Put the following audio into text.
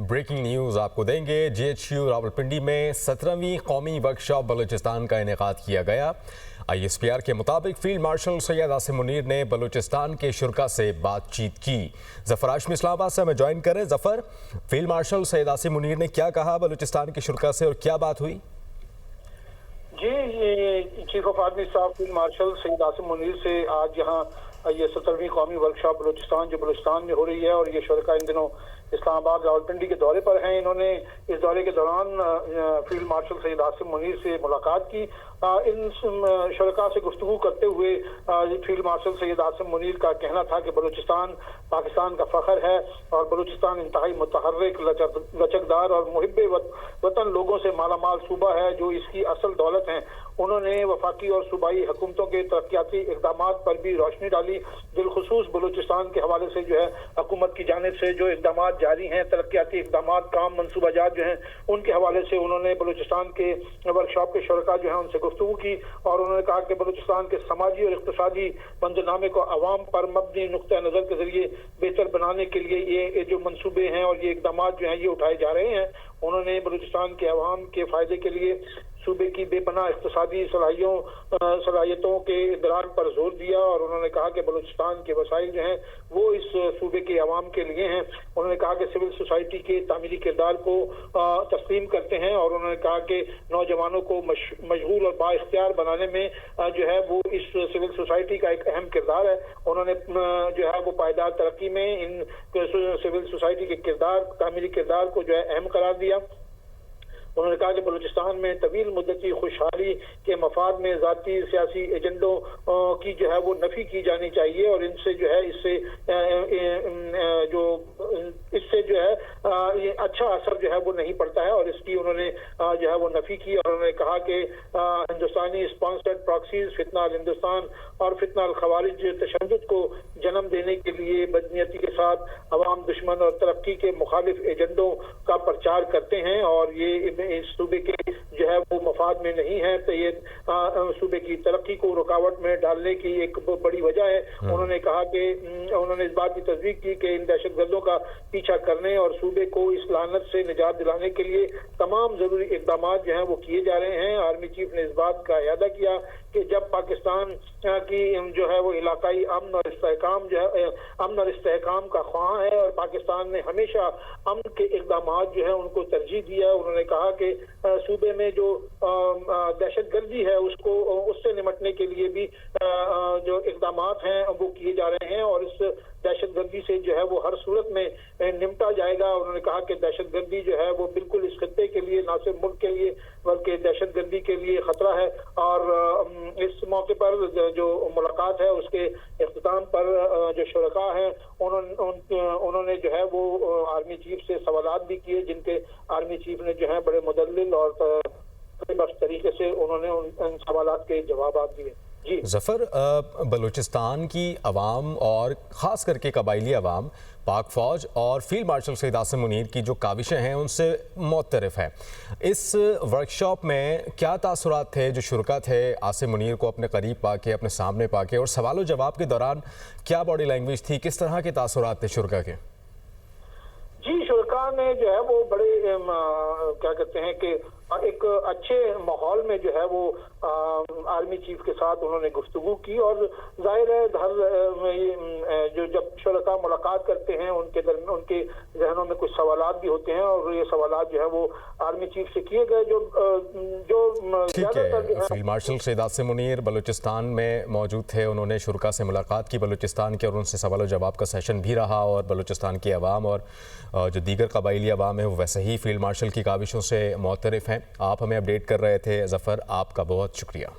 Breaking news आपको देंगे। GHU Rawalpindi में 17वीं कौमी वर्कशॉप बलूचिस्तान का इनेकाद किया गया। ISPR के मुताबिक फील्ड मार्शल सैयद आसिम मुनीर ने बलूचिस्तान के शुरा से बातचीत की। जफर हाशमी इस्लामाबाद से हमें ज्वाइन करें। जफर, फील्ड मार्शल सैयद आसिम मुनीर ने क्या कहा बलूचिस्तान के शुरा से और क्या बात हुई? जी, ये chief of army staff field marshal Syed Asim Munir से आज यहाँ ये 17वीं कौमी वर्कशॉप बलूचिस्तान जो बलूचिस्तान में हो रही है, और ये शुरका इन दिनों इस्लामाबाद रावलपिंडी के दौरे पर हैं। इन्होंने इस दौरे के दौरान फील्ड मार्शल सैयद आसिम मुनीर से मुलाकात की। इन शुरका से गुफ्तगू करते हुए फील्ड मार्शल सैयद आसिम मुनीर का कहना था कि बलूचिस्तान पाकिस्तान का फ़ख्र है और बलूचिस्तान इंतहाई मुतहर्रिक, लचकदार और मुहिब्बे वतन लोगों से मालामाल सूबा है जो इसकी असल दौलत है। उन्होंने वफाकी और सूबाई हुकूमतों के तरक्याती इक़दामात पर भी रोशनी डाली। बिलखुसूस बलूचिस्तान के हवाले से जो है हुकूमत की जानिब से जो इक़दामात जारी हैं, तरक्याती इक़दामात, काम, मनसूबाजात जो हैं, उनके हवाले से उन्होंने बलूचिस्तान के वर्कशॉप के शुरका जो हैं उनसे गुफ्तगू की। और उन्होंने कहा कि बलूचिस्तान के समाजी और इक़्तिसादी मंजरनामे को अवाम पर मबनी नुक्ता नज़र के जरिए बेहतर बनाने के लिए ये जो मनसूबे हैं और ये इक़दामात जो हैं ये उठाए जा रहे हैं। उन्होंने बलूचिस्तान के अवाम के फ़ायदे के लिए सूबे की बेपनाह इक़्तिसादी सलाहियतों के इदराक पर जोर दिया। और उन्होंने कहा कि बलूचिस्तान के वसाइल जो हैं वो इस सूबे के अवाम के लिए हैं। उन्होंने कहा कि सिविल सोसाइटी के तामीरी किरदार को तस्लीम करते हैं। और उन्होंने कहा कि नौजवानों को मशगूल और बाइख्तियार बनाने में जो है वो इस सिविल सोसाइटी का एक अहम किरदार है। उन्होंने जो है वो पायदार तरक्की में इन सिविल सोसाइटी के किरदार, तामीरी किरदार को जो है अहम करार दिया। उन्होंने कहा कि बलूचिस्तान में तवील मुद्दती खुशहाली के मफाद में ज़ाती सियासी एजेंडों की जो है वो नफ़ी की जानी चाहिए और इनसे जो है इससे जो है ये अच्छा असर जो है वो नहीं पड़ता है और इसकी उन्होंने जो है वो नफ़ी की। और उन्होंने कहा कि हिंदुस्तानी स्पॉन्सर्ड प्रॉक्सीज फितना अल हिंदुस्तान और फितना अल खवारिज तशद्दुद को जन्म देने के लिए बदनीयती के साथ अवाम दुश्मन और तरक्की के मुखालिफ एजेंडों का प्रचार करते हैं और ये इस सूबे के जो है वो मफाद में नहीं है। तो ये सूबे की तरक्की को रुकावट में डालने की एक बड़ी वजह है। उन्होंने कहा कि उन्होंने इस बात की तस्दीक की कि इन दहशतगर्दों का पीछा करने और सूबे को इस लानत से निजात दिलाने के लिए तमाम जरूरी इक़दामात जो हैं वो किए जा रहे हैं। आर्मी चीफ ने इस बात का इयादा किया कि जब पाकिस्तान की जो है वो इलाकाई अमन और इस्तेहकाम का ख्वाह है और पाकिस्तान ने हमेशा अमन के इक़दामात जो है उनको तरजीह दिया। उन्होंने कहा कि सूबे में जो दहशतगर्दी है उससे निमटने के लिए भी जो इक़दामात हैं वो किए जा रहे हैं और इस दहशतगर्दी से जो है वो हर सूरत में निपटा जाएगा। उन्होंने कहा कि दहशतगर्दी जो है वो बिल्कुल इस खित्ते के लिए, ना सिर्फ मुल्क के लिए बल्कि दहशतगर्दी के लिए खतरा है। और इस मौके पर जो मुलाकात है उसके इख्तिताम पर जो शुरका हैं उन्होंने जो है वो आर्मी चीफ से सवालात भी किए, जिनके आर्मी चीफ ने जो है बड़े मुदल्लिल और तरीके से उन्होंने उन सवालात के जवाब दिए। जफर, बलूचिस्तान की अवाम और ख़ास करके कबाइली अवाम पाक फ़ौज और फील्ड मार्शल सैयद आसिम मुनीर की जो काविशें हैं उनसे मुख्तलिफ है। इस वर्कशॉप में क्या तासुरात थे जो शुरका थे आसिम मुनीर को अपने करीब पाके, अपने सामने पाके, और सवाल जवाब के दौरान क्या बॉडी लैंग्वेज थी, किस तरह के तासुरात थे शुरका के? जी, शुरका ने जो है वो बड़े क्या कहते हैं कि एक अच्छे माहौल में जो है वो आर्मी चीफ के साथ उन्होंने गुफ्तगू की। और जाहिर है जो जब शुरका मुलाकात करते हैं उनके जहनों में कुछ सवालात भी होते हैं और ये सवालात जो है वो आर्मी चीफ से किए गए। ठीक है, फील्ड मार्शल सैयद आसिम मुनीर बलूचिस्तान में मौजूद थे, उन्होंने शुरका से मुलाकात की बलूचिस्तान के और उनसे सवाल जवाब का सेशन भी रहा और बलूचिस्तान की अवाम और जो दीगर कबाइली अवाम है वो वैसे ही फील्ड मार्शल की काविशों से मुख्तलिफ हैं। आप हमें अपडेट कर रहे थे जफ़र, आपका बहुत शुक्रिया।